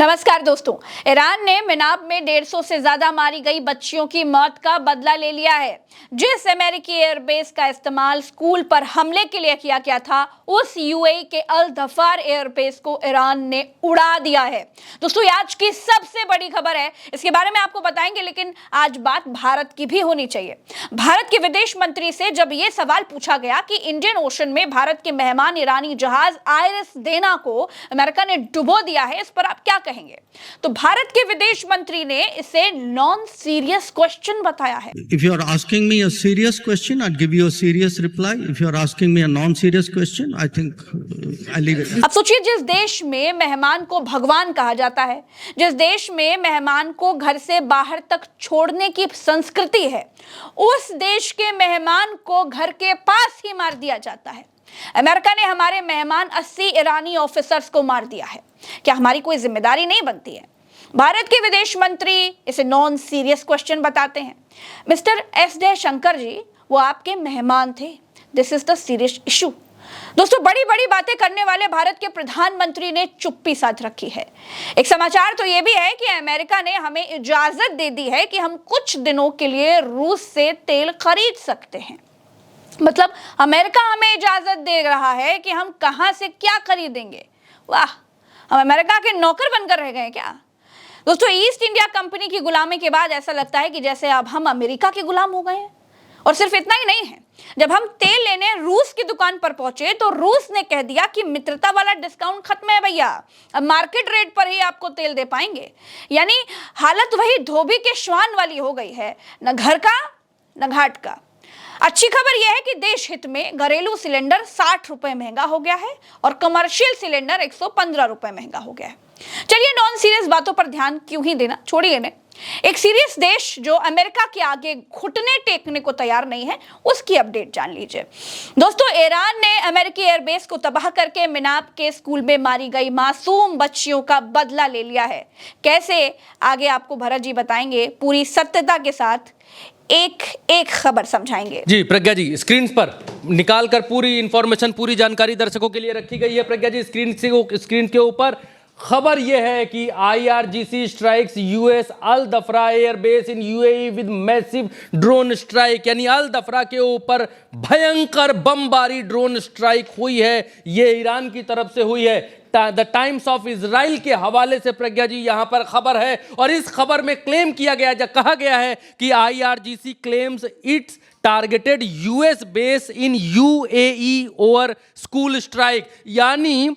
नमस्कार दोस्तों, ईरान ने मिनाब में 150 से ज्यादा मारी गई बच्चियों की मौत का बदला ले लिया है। जिस अमेरिकी एयरबेस का इस्तेमाल स्कूल पर हमले के लिए किया गया था, उस यूएई के अल दफार एयरबेस को ईरान ने उड़ा दिया है। दोस्तों, ये आज की सबसे बड़ी खबर है, इसके बारे में आपको बताएंगे, लेकिन आज बात भारत की भी होनी चाहिए। भारत के विदेश मंत्री से जब यह सवाल पूछा गया कि इंडियन ओशन में भारत के मेहमान ईरानी जहाज आयरिस देना को अमेरिका ने डुबो दिया है, इस पर आप क्या कहेंगे? तो भारत के विदेश मंत्री ने इसे नॉन सीरियस क्वेश्चन बताया है। If you are asking me a serious question, I'd give you a serious reply. If you are asking me a non-serious question, I think I leave it. अब सोचिए, जिस देश में मेहमान को भगवान कहा जाता है, जिस देश में मेहमान को घर से बाहर तक छोड़ने की संस्कृति है, उस देश के मेहमान को घर के पास ही मार दिया जाता है। अमेरिका ने हमारे मेहमान 80 ईरानी ऑफिसर्स को मार दिया है। क्या हमारी कोई जिम्मेदारी नहीं बनती है? भारत के विदेश मंत्री इसे नॉन सीरियस क्वेश्चन बताते हैं। मिस्टर एस जयशंकर जी, वो आपके मेहमान थे। This is the serious issue. दोस्तों, बड़ी बड़ी बातें करने वाले भारत के प्रधानमंत्री ने चुप्पी साध रखी है। एक समाचार तो यह भी है कि अमेरिका ने हमें इजाजत दे दी है कि हम कुछ दिनों के लिए रूस से तेल खरीद सकते हैं। मतलब अमेरिका हमें इजाजत दे रहा है कि हम कहां से क्या खरीदेंगे। वाह, हम अमेरिका के नौकर बनकर रह गए क्या? दोस्तों, ईस्ट इंडिया कंपनी की गुलामी के बाद ऐसा लगता है कि जैसे अब हम अमेरिका के गुलाम हो गए हैं। और सिर्फ इतना ही नहीं है, जब हम तेल लेने रूस की दुकान पर पहुंचे तो रूस ने कह दिया कि मित्रता वाला डिस्काउंट खत्म है भैया, अब मार्केट रेट पर ही आपको तेल दे पाएंगे। यानी हालत वही धोबी के श्वान वाली हो गई है, न घर का न घाट का। अच्छी खबर यह है कि देश हित में घरेलू सिलेंडर 60 रुपए महंगा हो गया है और कमर्शियल सिलेंडर 115 रुपए महंगा हो गया है। चलिए, नॉन सीरियस बातों पर ध्यान क्यों ही देना, छोड़िए ने। एक सीरियस देश जो अमेरिका के आगे घुटने टेकने को तैयार नहीं है, उसकी अपडेट जान लीजिए। दोस्तों, ईरान ने अमेरिकी एयरबेस को तबाह करके मिनाब के स्कूल में मारी गई मासूम बच्चियों का बदला ले लिया है। कैसे, आगे आपको भरत जी बताएंगे, पूरी सत्यता के साथ एक एक खबर समझाएंगे। जी प्रज्ञा जी, स्क्रीन पर निकाल कर पूरी इंफॉर्मेशन, पूरी जानकारी दर्शकों के लिए रखी गई है। प्रज्ञा जी, स्क्रीन के ऊपर खबर यह है कि IRGC strikes US Al Dhafra airbase in UAE with massive drone strike, यानी अल दफरा के ऊपर भयंकर बमबारी ड्रोन स्ट्राइक हुई है। ये ईरान की तरफ से हुई है। द टाइम्स ऑफ इजराइल के हवाले से प्रज्ञा जी यहां पर खबर है, और इस खबर में क्लेम किया गया, कहा गया है कि IRGC claims it's targeted US base in UAE over school strike. यानी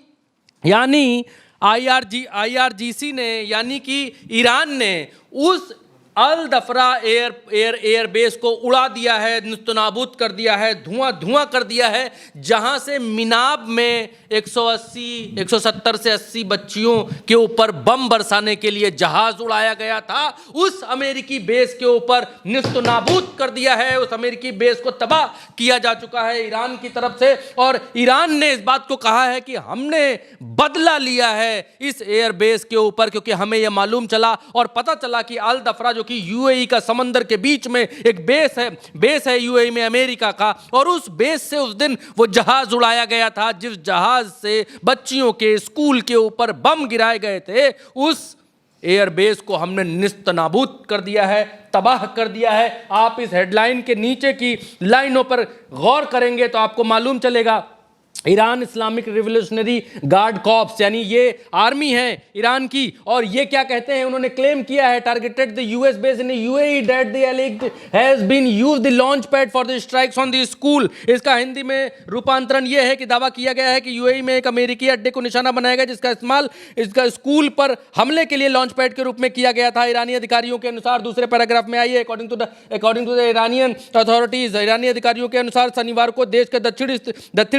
IRGC ने, यानी कि ईरान ने उस अल दफरा एयरबेस को उड़ा दिया है, निस्तनाबूद कर दिया है, धुआं कर दिया है, जहां से मिनाब में 170 से 80 बच्चियों के ऊपर बम बरसाने के लिए जहाज उड़ाया गया था। उस अमेरिकी बेस के ऊपर निस्तनाबूद कर दिया है, उस अमेरिकी बेस को तबाह किया जा चुका है ईरान की तरफ से। और ईरान ने इस बात को कहा है कि हमने बदला लिया है इस एयरबेस के ऊपर, क्योंकि हमें यह मालूम चला और पता चला कि अल दफरा जो कि यूएई का समंदर के बीच में एक बेस है यूएई में अमेरिका का, और उस बेस से उस दिन वो जहाज उड़ाया गया था जिस जहाज से बच्चियों के स्कूल के ऊपर बम गिराए गए थे। उस एयरबेस को हमने निस्तनाबूद कर दिया है, तबाह कर दिया है। आप इस हेडलाइन के नीचे की लाइनों पर गौर करेंगे तो आपको मालूम चलेगा, Iran Islamic revolutionary guard corps, यानी ये आर्मी है ईरान की, और ये क्या कहते हैं, उन्होंने क्लेम किया है targeted the US base in UAE that the alleged has been used the launch pad for the strikes on the school. इसका हिंदी में रूपांतरण ये है कि दावा किया गया है कि यूएई में एक अमेरिकी अड्डे को निशाना बनाया गया जिसका इस्तेमाल इसका स्कूल पर हमले के लिए लॉन्च पैड के रूप में किया गया था। ईरानी अधिकारियों के अनुसार, दूसरे पैराग्राफ में आइए, according to the Iranian authorities, ईरानी अधिकारियों के अनुसार शनिवार को देश के दक्षिण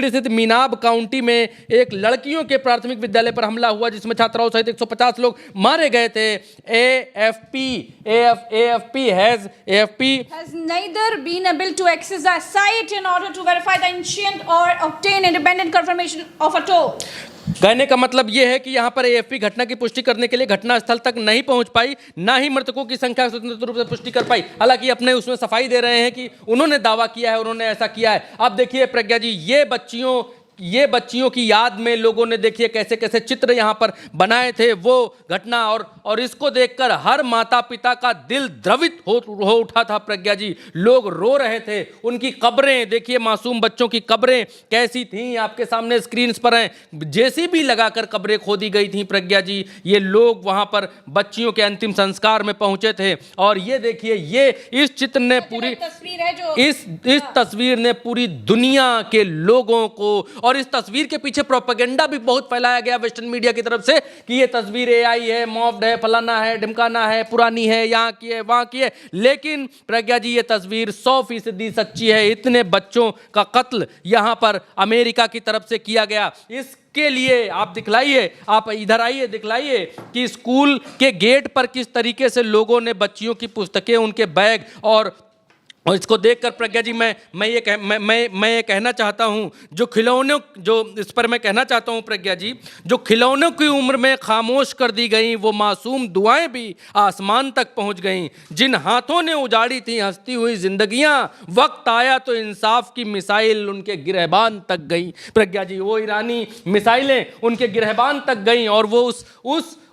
स्थित मिनाब काउंटी में एक लड़कियों के प्राथमिक विद्यालय पर हमला हुआ जिसमें छात्राओं सहित 150 लोग मारे गए थे। AFP has neither been able to access the site in order to verify the incident or obtain independent confirmation of a toll. कहने का मतलब यह है कि यहां पर AFP घटना की पुष्टि करने के लिए घटनास्थल तक नहीं पहुंच पाई, ना ही मृतकों की संख्या स्वतंत्र रूप से पुष्टि कर पाई। हालांकि अपने उसमें सफाई दे रहे हैं कि उन्होंने दावा किया है, उन्होंने ऐसा किया है। अब देखिए प्रज्ञा जी, ये बच्चियों ये बच्चियों की याद में लोगों ने देखिए कैसे कैसे चित्र यहाँ पर बनाए थे, वो घटना और इसको देखकर हर माता पिता का दिल द्रवित हो उठा था प्रज्ञा जी। लोग रो रहे थे। उनकी कब्रें देखिए, मासूम बच्चों की कब्रें कैसी थीं, आपके सामने स्क्रीन पर हैं। जेसीबी लगाकर कब्रें खोदी गई थी प्रज्ञा जी। ये लोग वहां पर बच्चियों के अंतिम संस्कार में पहुंचे थे। और ये देखिए, ये इस चित्र ने पूरी तस्वीर है जो इस तस्वीर ने पूरी दुनिया के लोगों को, और इस तस्वीर के पीछे प्रोपेगेंडा भी बहुत फैलाया गया वेस्टर्न मीडिया की तरफ से कि ये तस्वीर एआई है, मॉफ्ड है, फलाना है, ढिमकाना है, पुरानी है, यहाँ की है, वहाँ की है। लेकिन प्रज्ञा जी, ये तस्वीर 100% सच्ची है। इतने बच्चों का कत्ल यहाँ पर अमेरिका की तरफ से किया गया। इसके लिए आप दिखलाइए, आप इधर आइए, दिखलाइए कि स्कूल के गेट पर किस तरीके से लोगों ने बच्चियों की पुस्तकें, उनके बैग और इसको देखकर प्रज्ञा जी मैं ये कहना चाहता हूं, जो खिलौनों, जो इस पर मैं कहना चाहता हूं प्रज्ञा जी, जो खिलौनों की उम्र में खामोश कर दी गई वो मासूम दुआएं भी आसमान तक पहुंच गईं। जिन हाथों ने उजाड़ी थी हंसती हुई जिंदगियां, वक्त आया तो इंसाफ की मिसाइल उनके गिरहबान तक गई। प्रज्ञा जी, वो ईरानी मिसाइलें उनके गिरहबान तक गईं और वो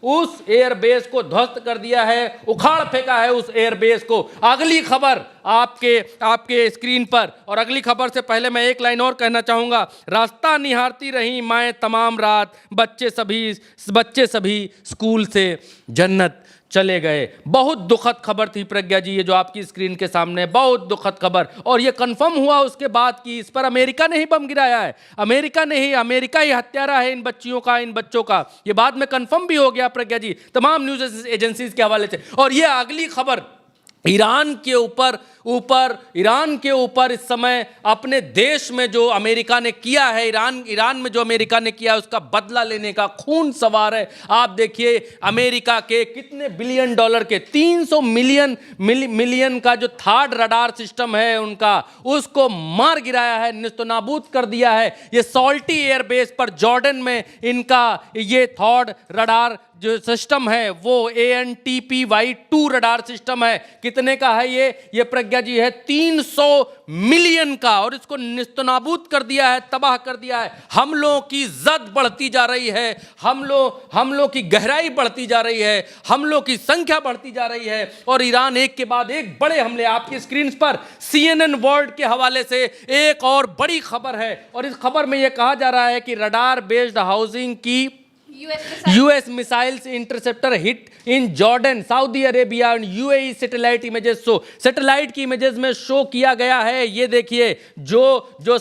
उस एयरबेस को ध्वस्त कर दिया है, उखाड़ फेंका है उस एयरबेस को। अगली खबर आपके स्क्रीन पर, और अगली खबर से पहले मैं एक लाइन और कहना चाहूंगा। रास्ता निहारती रही माएँ तमाम रात, बच्चे सभी स्कूल से जन्नत चले गए। बहुत दुखद खबर थी प्रज्ञा जी, ये जो आपकी स्क्रीन के सामने, बहुत दुखद खबर। और ये कंफर्म हुआ उसके बाद कि इस पर अमेरिका ने ही बम गिराया है, अमेरिका ही हत्यारा है इन बच्चों का। ये बाद में कंफर्म भी हो गया प्रज्ञा जी, तमाम न्यूज एजेंसीज के हवाले से। और ये अगली खबर ईरान के ऊपर इस समय अपने देश में जो अमेरिका ने किया है, ईरान में जो अमेरिका ने किया है, उसका बदला लेने का खून सवार है। आप देखिए, अमेरिका के कितने बिलियन डॉलर के, 300 मिलियन का जो थर्ड रडार सिस्टम है उनका, उसको मार गिराया है, निस्तनाबूद कर दिया है। ये सॉल्टी एयरबेस पर जॉर्डन में इनका ये थर्ड रडार जो सिस्टम है वो ANTPY-2 रडार सिस्टम है। कितने का है ये प्रज्ञा जी है 300 मिलियन का, और इसको निस्तनाबूद कर दिया है, तबाह कर दिया है। हमलों की जद बढ़ती जा रही है, हमलों की गहराई बढ़ती जा रही है, हमलों की संख्या बढ़ती जा रही है, और ईरान एक के बाद एक बड़े हमले। आपकी स्क्रीन पर CNN वर्ल्ड के हवाले से एक और बड़ी खबर है, और इस खबर में यह कहा जा रहा है कि रडार बेस्ड हाउसिंग की US missiles interceptor hit in Jordan, Saudi Arabia and UAE satellite images show. Satellite की इमेजेस में शो किया गया है। ये देखिए, जो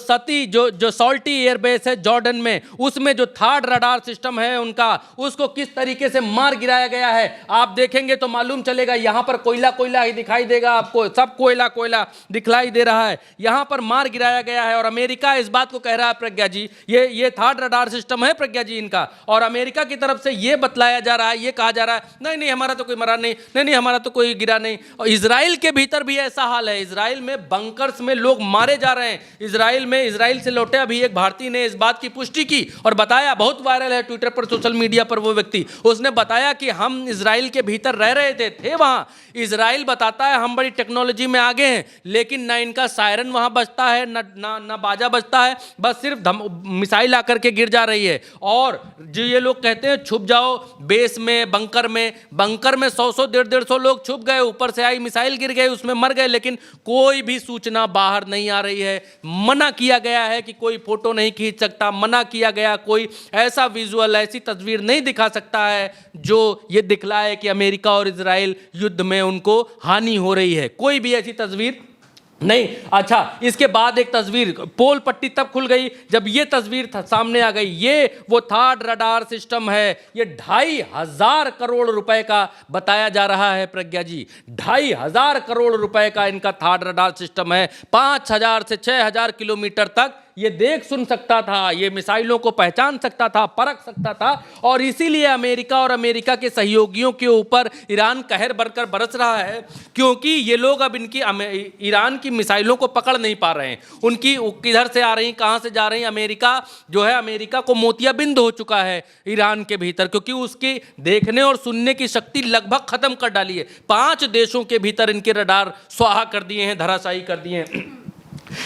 सॉल्टी एयरबेस है जॉर्डन में, उसमें जो थर्ड रडार सिस्टम है उनका, उसको किस तरीके से मार गिराया गया है आप देखेंगे तो मालूम चलेगा। यहां पर कोयला ही दिखाई देगा आपको, सब कोयला दिखलाई दे रहा है। यहां पर मार गिराया गया है, और अमेरिका इस बात को कह रहा है प्रज्ञा जी, ये थर्ड रडार सिस्टम है प्रज्ञा जी इनका, और अमेरिका की तरफ से यह बतलाया जा रहा है, यह कहा जा रहा है नहीं हमारा तो कोई मरा नहीं, हमारा तो कोई गिरा नहीं। और इजराइल के भीतर भी ऐसा हाल है। इजराइल में बंकर्स में लोग मारे जा रहे हैं। इजराइल से लौटे अभी एक भारतीय ने इस बात की पुष्टि की और बताया, बहुत वायरल है ट्विटर पर, सोशल मीडिया पर, वो व्यक्ति उसने बताया कि हम इजराइल के भीतर रह रहे थे वहां। इजराइल बताता है हम बड़ी टेक्नोलॉजी में आगे हैं, लेकिन ना इनका सायरन वहां बजता है, ना बाजा बजता है, बस सिर्फ मिसाइल आकर के गिर जा रही है। और जो ये लोग कहते हैं छुप जाओ बेस में, बंकर में 100 150 लोग छुप गए, ऊपर से आई मिसाइल गिर गए, उसमें मर गए, लेकिन कोई भी सूचना बाहर नहीं आ रही है। मना किया गया है कि कोई फोटो नहीं खींच सकता, मना किया गया, कोई ऐसा विजुअल, ऐसी तस्वीर नहीं दिखा सकता है जो ये दिखलाए कि अमेरिका और इजराइल युद्ध में उनको हानि हो रही है। कोई भी ऐसी तस्वीर नहीं। अच्छा, इसके बाद एक तस्वीर, पोल पट्टी तब खुल गई जब ये तस्वीर सामने आ गई। ये वो थर्ड रडार सिस्टम है, ये 2,500 करोड़ रुपए का बताया जा रहा है प्रज्ञा जी। 2,500 करोड़ रुपए का इनका थर्ड रडार सिस्टम है। 5,000 से 6,000 किलोमीटर तक ये देख सुन सकता था, ये मिसाइलों को पहचान सकता था, परख सकता था, और इसीलिए अमेरिका और अमेरिका के सहयोगियों के ऊपर ईरान कहर बरकर बरस रहा है, क्योंकि ये लोग अब इनकी ईरान की मिसाइलों को पकड़ नहीं पा रहे हैं। उनकी किधर से आ रही, कहां से जा रही। अमेरिका को मोतियाबिंद हो चुका है ईरान के भीतर, क्योंकि उसकी देखने और सुनने की शक्ति लगभग खत्म कर डाली है। 5 देशों के भीतर इनके रडार स्वाहा कर दिए हैं, धराशायी कर दिए हैं।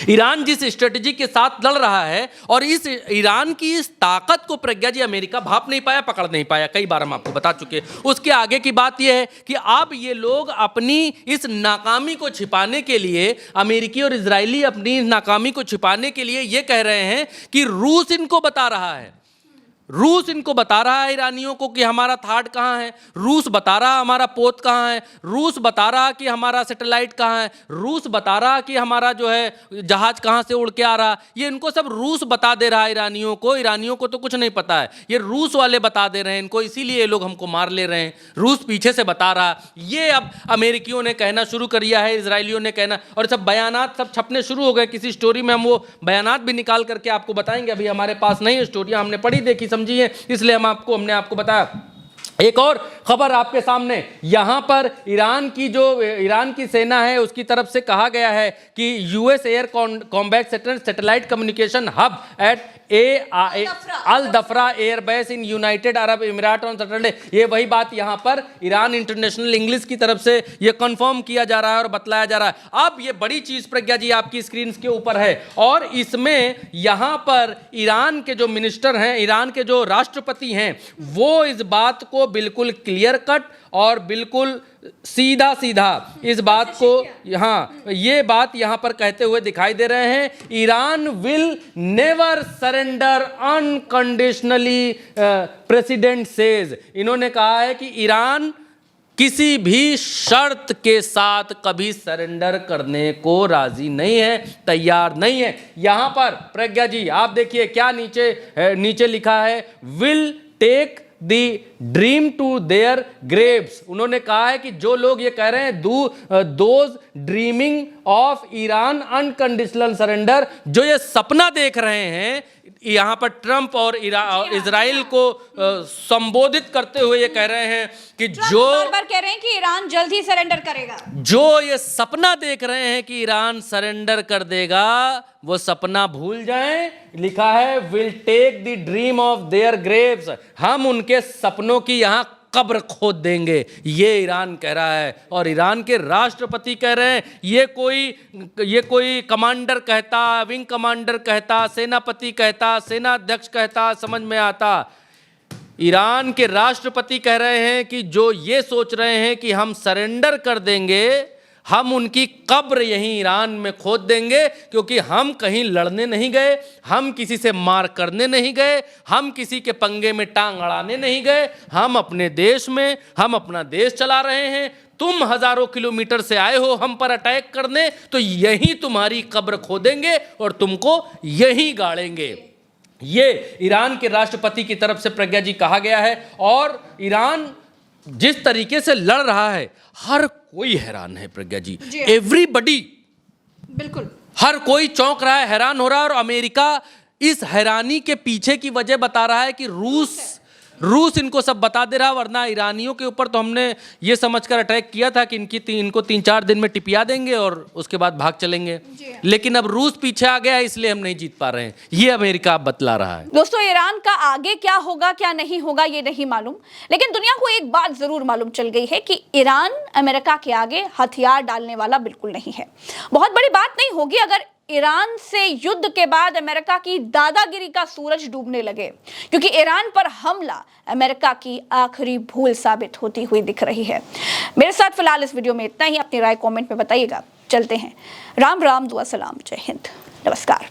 ईरान जिस स्ट्रेटजी के साथ लड़ रहा है और इस ईरान की इस ताकत को प्रज्ञा जी अमेरिका भाप नहीं पाया, पकड़ नहीं पाया। कई बार हम आपको बता चुके। उसके आगे की बात यह है कि अब ये लोग अपनी इस नाकामी को छिपाने के लिए, अमेरिकी और इजरायली अपनी नाकामी को छिपाने के लिए ये कह रहे हैं कि रूस इनको बता रहा है, रूस इनको बता रहा है ईरानियों को कि हमारा थाड कहाँ है, रूस बता रहा हमारा पोत कहाँ है, रूस बता रहा कि हमारा सैटेलाइट कहाँ है, रूस बता रहा कि हमारा जो है जहाज कहाँ से उड़ के आ रहा। ये इनको सब रूस बता दे रहा है ईरानियों को तो कुछ नहीं पता है, ये रूस वाले बता दे रहे हैं इनको, इसीलिए ये लोग हमको मार ले रहे हैं, रूस पीछे से बता रहा। ये अब अमेरिकियों ने कहना शुरू कर दिया है, इजरायलियों ने कहना, और सब बयानात सब छपने शुरू हो गए। किसी स्टोरी में हम वो बयानात भी निकाल करके आपको बताएंगे, अभी हमारे पास नहीं है स्टोरियाँ, हमने पढ़ी देखी समझी है, इसलिए हमने आपको बताया। एक और खबर आपके सामने, यहां पर ईरान की सेना है उसकी तरफ से कहा गया है कि US air combat satellite communication hub at Al Dhafra airbase in United Arab Emirate on Saturday. ये वही बात यहां पर ईरान इंटरनेशनल इंग्लिश की तरफ से ये कंफर्म किया जा रहा है और बतलाया जा रहा है। अब ये बड़ी चीज प्रज्ञा जी आपकी स्क्रीन के ऊपर है, और इसमें यहां पर ईरान के जो मिनिस्टर हैं, ईरान के जो राष्ट्रपति हैं, वो इस बात को बिल्कुल क्लियर कट और बिल्कुल सीधा सीधा इस बात को ये बात यहां पर कहते हुए दिखाई दे रहे हैं, Iran will never surrender unconditionally, president says. इन्होंने कहा है कि ईरान किसी भी शर्त के साथ कभी सरेंडर करने को राजी नहीं है, तैयार नहीं है। यहां पर प्रज्ञा जी आप देखिए क्या नीचे लिखा है, will take the dream to their graves. उन्होंने कहा है कि जो लोग ये कह रहे हैं those dreaming of Iran unconditional surrender, जो ये सपना देख रहे हैं, यहां पर ट्रंप और इजराइल को संबोधित करते हुए ये कह रहे हैं कि जो बार कह रहे हैं कि ईरान जल्द ही सरेंडर करेगा, जो ये सपना देख रहे हैं कि ईरान सरेंडर कर देगा, वो सपना भूल जाएं। लिखा है will take the dream of their graves, हम उनके सपनों की यहां कब्र खोद देंगे, ये ईरान कह रहा है। और ईरान के राष्ट्रपति कह रहे हैं, ये कोई कमांडर कहता, विंग कमांडर कहता, सेनापति कहता, सेना अध्यक्ष कहता, समझ में आता। ईरान के राष्ट्रपति कह रहे हैं कि जो ये सोच रहे हैं कि हम सरेंडर कर देंगे, हम उनकी कब्र यहीं ईरान में खोद देंगे, क्योंकि हम कहीं लड़ने नहीं गए, हम किसी से मार करने नहीं गए, हम किसी के पंगे में टांग अड़ाने नहीं गए, हम अपने देश में हम अपना देश चला रहे हैं। तुम हजारों किलोमीटर से आए हो हम पर अटैक करने, तो यहीं तुम्हारी कब्र खोदेंगे और तुमको यहीं गाड़ेंगे। ये ईरान के राष्ट्रपति की तरफ से प्रज्ञा जी कहा गया है। और ईरान जिस तरीके से लड़ रहा है, हर कोई हैरान है प्रज्ञा जी, एवरीबडी, बिल्कुल हर कोई चौंक रहा है, हैरान हो रहा है। और अमेरिका इस हैरानी के पीछे की वजह बता रहा है कि रूस इनको सब बता दे रहा, वरना ईरानियों के ऊपर तो हमने ये समझकर अटैक किया था कि इनको 3-4 दिन में टिपिया देंगे और उसके बाद भाग चलेंगे, लेकिन अब रूस पीछे आ गया, इसलिए हम नहीं जीत पा रहे हैं। ये अमेरिका बतला रहा है। दोस्तों, ईरान का आगे क्या होगा क्या नहीं होगा ये नहीं मालूम, लेकिन दुनिया को एक बात जरूर मालूम चल गई है कि ईरान अमेरिका के आगे हथियार डालने वाला बिल्कुल नहीं है। बहुत बड़ी बात नहीं होगी अगर ईरान से युद्ध के बाद अमेरिका की दादागिरी का सूरज डूबने लगे, क्योंकि ईरान पर हमला अमेरिका की आखिरी भूल साबित होती हुई दिख रही है। मेरे साथ फिलहाल इस वीडियो में इतना ही। अपनी राय कमेंट में बताइएगा। चलते हैं। राम राम, दुआ सलाम, जय हिंद, नमस्कार।